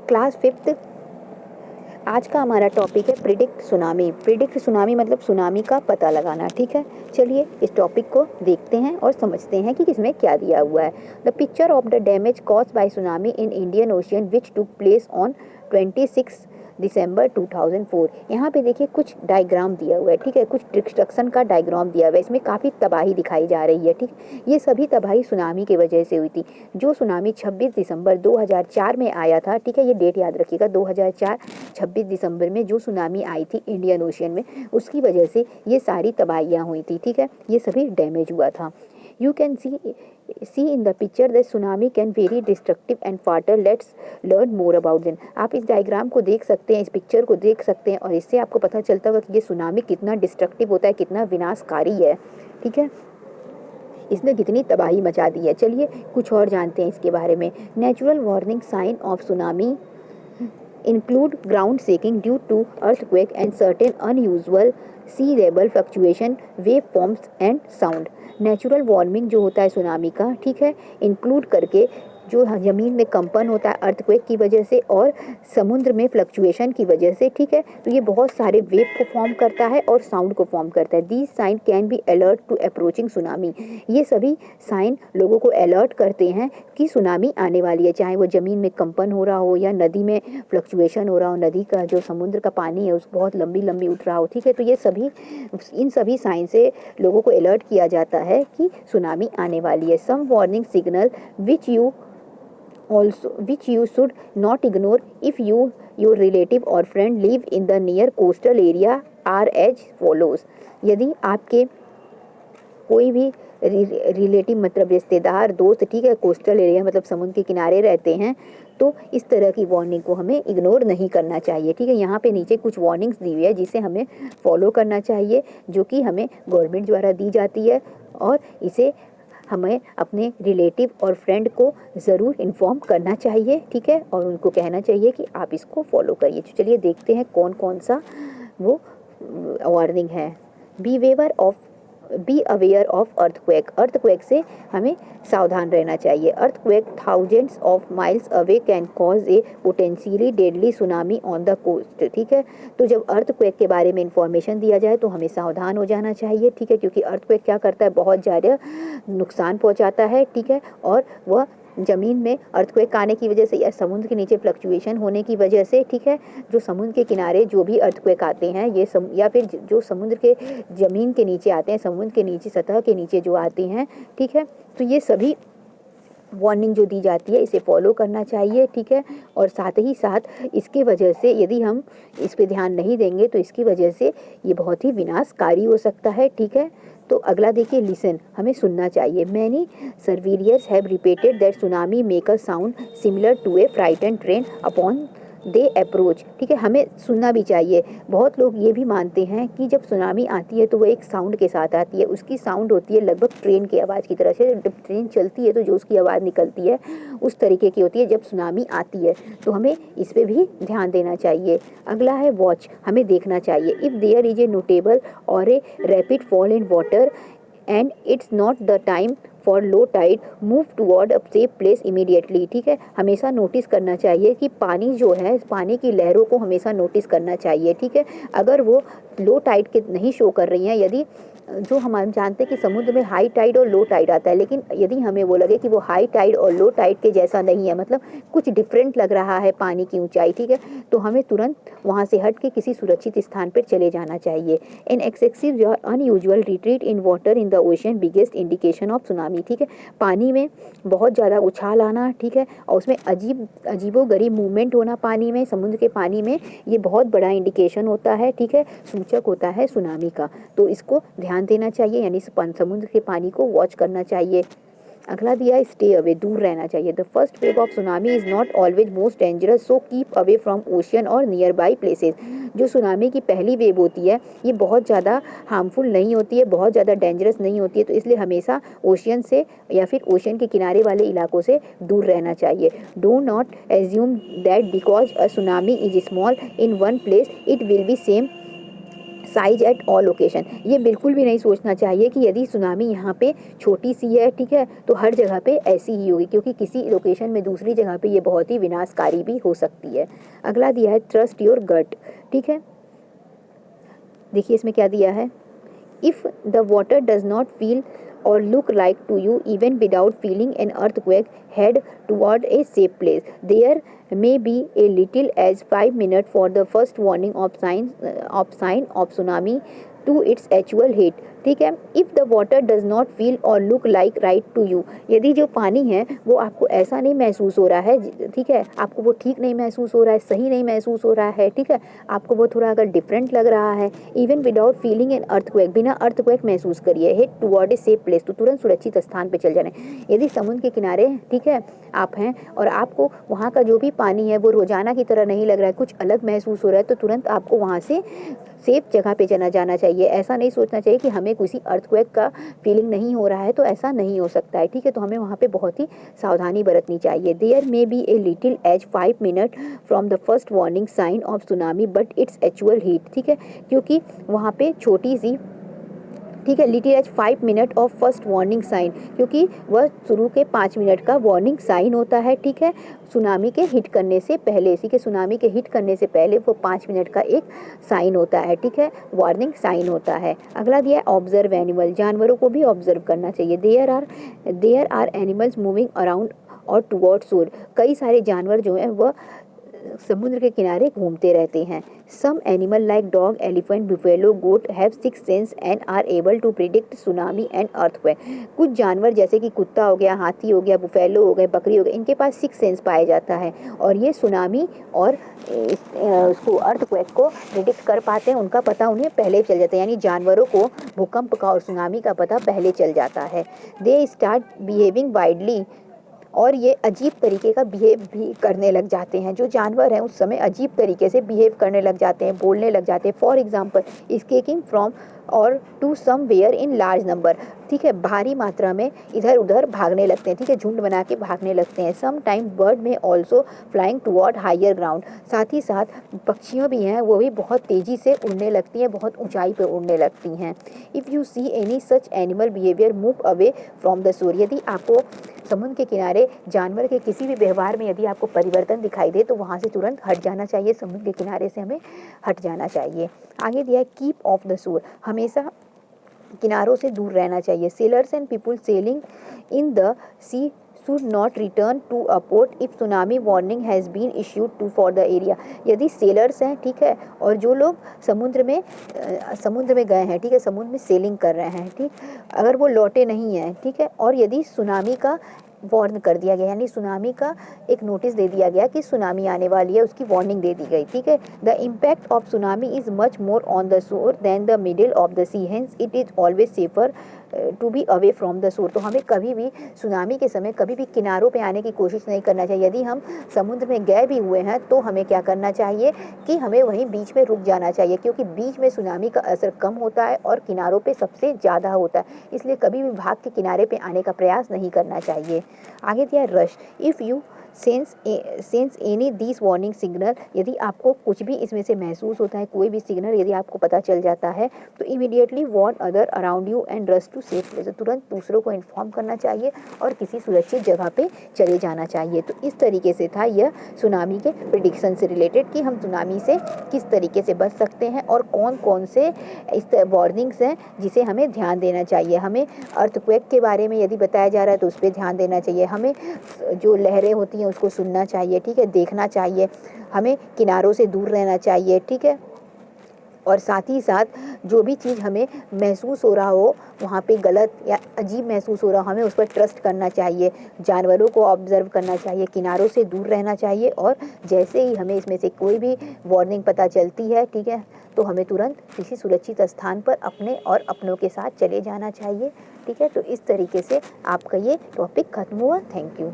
Class fifth. आज का हमारा टॉपिक है प्रिडिक्ट सुनामी। प्रिडिक्ट सुनामी मतलब सुनामी का पता लगाना। ठीक है, चलिए इस टॉपिक को देखते हैं और समझते हैं कि इसमें क्या दिया हुआ है। The picture of the damage cause by tsunami in Indian ocean which took place on 26 दिसंबर 2004। यहाँ पे देखिए कुछ डायग्राम दिया हुआ है। ठीक है, कुछ डिस्ट्रक्शन का डायग्राम दिया हुआ है। इसमें काफ़ी तबाही दिखाई जा रही है। ठीक, ये सभी तबाही सुनामी की वजह से हुई थी। जो सुनामी 26 दिसंबर 2004 में आया था, ठीक है, ये डेट याद रखिएगा, 2004 26 दिसंबर में जो सुनामी आई थी इंडियन ओशियन में, उसकी वजह से ये सारी तबाहियाँ हुई थी। ठीक है, ये सभी डैमेज हुआ था। You can see in the picture that tsunami can very destructive and fatal. Let's learn more about them. आप इस डायग्राम को देख सकते हैं, इस पिक्चर को देख सकते हैं, और इससे आपको पता चलता होगा कि ये सुनामी कितना डिस्ट्रक्टिव होता है, कितना विनाशकारी है। ठीक है, इसने कितनी तबाही मचा दी है। चलिए कुछ और जानते हैं इसके बारे में। Natural warning sign of tsunami include ground shaking due to earthquake and certain unusual sea level fluctuation, waveforms and sound. Natural warming जो होता है सुनामी का, ठीक है, इंक्लूड करके जो ज़मीन में कंपन होता है अर्थक्वेक की वजह से और समुद्र में फ्लक्चुएशन की वजह से। ठीक है, तो ये बहुत सारे वेव को फॉर्म करता है और साउंड को फॉर्म करता है। These sign can be alert to approaching tsunami. ये सभी साइन लोगों को अलर्ट करते हैं कि सुनामी आने वाली है, चाहे वो ज़मीन में कंपन हो रहा हो या नदी में फ्लक्चुएशन हो रहा हो, नदी का जो समुद्र का पानी है उस बहुत लंबी लंबी उठ रहा हो। ठीक है, तो ये सभी इन सभी साइन से लोगों को अलर्ट किया जाता है कि सुनामी आने वाली है। Some warning signal which you should not ignore if your relative or friend live in the near coastal area are as follows. यदि आपके कोई भी रिलेटिव मतलब रिश्तेदार, दोस्त, ठीक है, कोस्टल एरिया मतलब समुद्र के किनारे रहते हैं, तो इस तरह की वार्निंग को हमें इग्नोर नहीं करना चाहिए। ठीक है, यहाँ पे नीचे कुछ वार्निंग्स दी हुई है जिसे हमें फॉलो करना चाहिए, जो कि हमें गवर्नमेंट द्वारा दी जाती है, और इसे हमें अपने रिलेटिव और फ्रेंड को ज़रूर इन्फॉर्म करना चाहिए। ठीक है, और उनको कहना चाहिए कि आप इसको फॉलो करिए। तो चलिए देखते हैं कौन कौन सा वो वार्निंग है। Be aware of earthquake. Earthquake से हमें सावधान रहना चाहिए। Earthquake thousands of miles away can cause a potentially deadly tsunami on the coast. ठीक है, तो जब अर्थक्वेक के बारे में इंफॉर्मेशन दिया जाए तो हमें सावधान हो जाना चाहिए। ठीक है, क्योंकि अर्थक्वेक क्या करता है, बहुत ज़्यादा नुकसान पहुंचाता है। ठीक है, और वह ज़मीन में अर्थक्वेक आने की वजह से या समुद्र के नीचे फ्लक्चुएशन होने की वजह से, ठीक है, जो समुद्र के किनारे जो भी अर्थक्वेक आते हैं ये या फिर जो समुद्र के ज़मीन के नीचे आते हैं, समुद्र के नीचे सतह के नीचे जो आते हैं, ठीक है, तो ये सभी वार्निंग जो दी जाती है इसे फॉलो करना चाहिए। ठीक है, और साथ ही साथ इसकी वजह से यदि हम इस पे ध्यान नहीं देंगे तो इसकी वजह से ये बहुत ही विनाशकारी हो सकता है। ठीक है, तो अगला देखिए, लिसन, हमें सुनना चाहिए। Many surveyors have reported that tsunami make a sound similar to a frightened train upon they approach. ठीक है, हमें सुनना भी चाहिए। बहुत लोग ये भी मानते हैं कि जब सुनामी आती है तो वो एक साउंड के साथ आती है। उसकी साउंड होती है लगभग ट्रेन की आवाज़ की तरह से। जब ट्रेन चलती है तो जो उसकी आवाज़ निकलती है उस तरीके की होती है जब सुनामी आती है, तो हमें इस पर भी ध्यान देना चाहिए। अगला है वॉच, हमें देखना चाहिए। If there is a notable or a rapid fall in water and it's not the time for low tide, move toward a safe place immediately. ठीक है, हमेशा नोटिस करना चाहिए कि पानी जो है, पानी की लहरों को हमेशा नोटिस करना चाहिए। ठीक है, अगर वो लो टाइड के नहीं शो कर रही हैं, यदि जो हम जानते हैं कि समुद्र में हाई टाइड और लो टाइड आता है, लेकिन यदि हमें वो लगे कि वो हाई टाइड और लो टाइड के जैसा नहीं है, मतलब कुछ डिफरेंट लग रहा है पानी की ऊंचाई, ठीक है, तो हमें तुरंत वहाँ से हट के किसी सुरक्षित स्थान पर चले जाना चाहिए। एन एक्सेसिव या unusual retreat in water in the ocean biggest indication of tsunami. ठीक है, पानी में बहुत ज़्यादा उछाल आना, ठीक है, और उसमें अजीबोगरीब मूवमेंट होना पानी में, समुद्र के पानी में, ये बहुत बड़ा इंडिकेशन होता है। ठीक है, सूचक होता है सुनामी का, तो इसको ध्यान देना चाहिए, यानी समुद्र के पानी को वॉच करना चाहिए। अगला दिया है स्टे अवे, दूर रहना चाहिए। The first wave of tsunami is not always most dangerous, so keep away from ocean और नियर बाई प्लेसेस। जो सुनामी की पहली वेव होती है ये बहुत ज़्यादा हार्मफुल नहीं होती है, बहुत ज़्यादा डेंजरस नहीं होती है, तो इसलिए हमेशा ओशियन से या फिर ओशियन के किनारे वाले इलाकों से दूर रहना चाहिए। Do not assume that because a tsunami is small in one place it will be same size at all location, ये बिल्कुल भी नहीं सोचना चाहिए कि यदि सुनामी यहाँ पे छोटी सी है, ठीक है, तो हर जगह पे ऐसी ही होगी, क्योंकि किसी लोकेशन में दूसरी जगह पे ये बहुत ही विनाशकारी भी हो सकती है। अगला दिया है ट्रस्ट योर गट, ठीक है, देखिए इसमें क्या दिया है, if the water does not feel or look like to you even without feeling an earthquake, head toward a safe place. There may be a little as 5 minutes for the first warning of sign of tsunami to its actual hit. ठीक है, if the water does not feel or look like right to you, यदि जो पानी है वो आपको ऐसा नहीं महसूस हो रहा है, ठीक है, आपको वो ठीक नहीं महसूस हो रहा है, सही नहीं महसूस हो रहा है, ठीक है, आपको वो थोड़ा अगर डिफरेंट लग रहा है, even without feeling an earthquake, बिना अर्थक्वेक महसूस करिए, hit toward a safe place, तो तुरंत सुरक्षित स्थान पे चल जाना है। यदि समुद्र के किनारे, ठीक है, आप हैं और आपको वहाँ का जो भी पानी है वो रोजाना की तरह नहीं लग रहा है, कुछ अलग महसूस हो रहा है, तो तुरंत आपको वहाँ से सेफ जगह पे चला जाना चाहिए। ऐसा नहीं सोचना चाहिए कि हमें किसी अर्थक्वेक का फीलिंग नहीं हो रहा है, तो ऐसा नहीं हो सकता है, ठीक है, तो हमें वहाँ पे बहुत ही सावधानी बरतनी चाहिए। There may be a little as 5 minute from the first warning sign of tsunami but it's actual hit, ठीक है, क्योंकि वहाँ पे छोटी सी, ठीक है, little as 5 minute of first warning sign, क्योंकि वह शुरू के 5 मिनट का वार्निंग साइन होता है, ठीक है, सुनामी के हिट करने से पहले, इसी के सुनामी के हिट करने से पहले वो 5 मिनट का एक साइन होता है, ठीक है, वार्निंग साइन होता है। अगला दिया है ऑब्जर्व एनिमल, जानवरों को भी ऑब्जर्व करना चाहिए। There are animals moving around और टुवर्ड्स शोर, कई सारे जानवर जो हैं वह समुद्र के किनारे घूमते रहते हैं। Some animal like dog, elephant, buffalo, goat have six sense and are able to predict tsunami and earthquake, कुछ जानवर जैसे कि कुत्ता हो गया, हाथी हो गया, बुफेलो हो गए, बकरी हो गई, इनके पास सिक्स सेंस पाया जाता है और ये सुनामी और उसको अर्थक्वेक को प्रिडिक्ट कर पाते हैं, उनका पता उन्हें पहले चल जाता है, यानी जानवरों को भूकंप का और सुनामी का पता पहले चल जाता है। दे स्टार्ट बिहेविंग वाइडली, और ये अजीब तरीके का बिहेव भी करने लग जाते हैं, जो जानवर हैं उस समय अजीब तरीके से बिहेव करने लग जाते हैं, बोलने लग जाते हैं। फॉर एग्जाम्पल स्केकिंग फ्रॉम और to somewhere in large number, ठीक है, भारी मात्रा में इधर उधर भागने लगते हैं, ठीक है, झुंड बना के भागने लगते हैं। Some time bird may also flying toward higher ground, साथ ही साथ पक्षियों भी हैं वो भी बहुत तेज़ी से उड़ने लगती हैं, बहुत ऊंचाई पर उड़ने लगती हैं। If you see any such animal behaviour move away from the शोर, यदि आपको समुद्र के किनारे जानवर के किसी भी व्यवहार में यदि आपको परिवर्तन दिखाई दे तो वहाँ से तुरंत हट जाना चाहिए, समुद्र के किनारे से हमें हट जाना चाहिए। आगे दिया है कीप ऑफ द शोर, हमेशा किनारों से दूर रहना चाहिए। Sailors and people sailing in the sea should not return to a port if tsunami warning has been issued to for the area, यदि सेलर्स हैं, ठीक है, और जो लोग समुद्र में गए हैं, ठीक है, समुद्र में सेलिंग कर रहे हैं, ठीक, अगर वो लौटे नहीं हैं, ठीक है, और यदि सुनामी का वार्न कर दिया गया, यानी सुनामी का एक नोटिस दे दिया गया कि सुनामी आने वाली है, उसकी वार्निंग दे दी गई, ठीक है, the impact of tsunami is much more on the shore than the middle of the sea, hence it is always safer to be away from the shore, तो हमें कभी भी सुनामी के समय कभी भी किनारों पे आने की कोशिश नहीं करना चाहिए। यदि हम समुद्र में गए भी हुए हैं तो हमें क्या करना चाहिए कि हमें वहीं बीच में रुक जाना चाहिए, क्योंकि बीच में सुनामी का असर कम होता है और किनारों पे सबसे ज़्यादा होता है, इसलिए कभी भी भाग के किनारे पे आने का प्रयास नहीं करना चाहिए। आगे दिया rush, if you sense any this warning signal, यदि आपको कुछ भी इसमें से महसूस होता है, कोई भी सिग्नल यदि आपको पता चल जाता है तो immediately warn other around you and rush to safe place, तुरंत दूसरों को इन्फॉर्म करना चाहिए और किसी सुरक्षित जगह पे चले जाना चाहिए। तो इस तरीके से था यह सुनामी के प्रिडिक्शन से रिलेटेड कि हम सुनामी से किस तरीके से बच सकते हैं और कौन कौन से इस वार्निंग्स हैं जिसे हमें ध्यान देना चाहिए। हमें अर्थक्वेक के बारे में यदि बताया जा रहा है तो उस पर ध्यान देना चाहिए, हमें जो लहरें होती हैं उसको सुनना चाहिए, ठीक है, देखना चाहिए, हमें किनारों से दूर रहना चाहिए, ठीक है, और साथ ही साथ जो भी चीज़ हमें महसूस हो रहा हो वहाँ पे गलत या अजीब महसूस हो रहा हो, हमें उस पर ट्रस्ट करना चाहिए, जानवरों को ऑब्जर्व करना चाहिए, किनारों से दूर रहना चाहिए, और जैसे ही हमें इसमें से कोई भी वार्निंग पता चलती है, ठीक है, तो हमें तुरंत किसी सुरक्षित स्थान पर अपने और अपनों के साथ चले जाना चाहिए, ठीक है। तो इस तरीके से आपका ये टॉपिक खत्म हुआ। Thank you.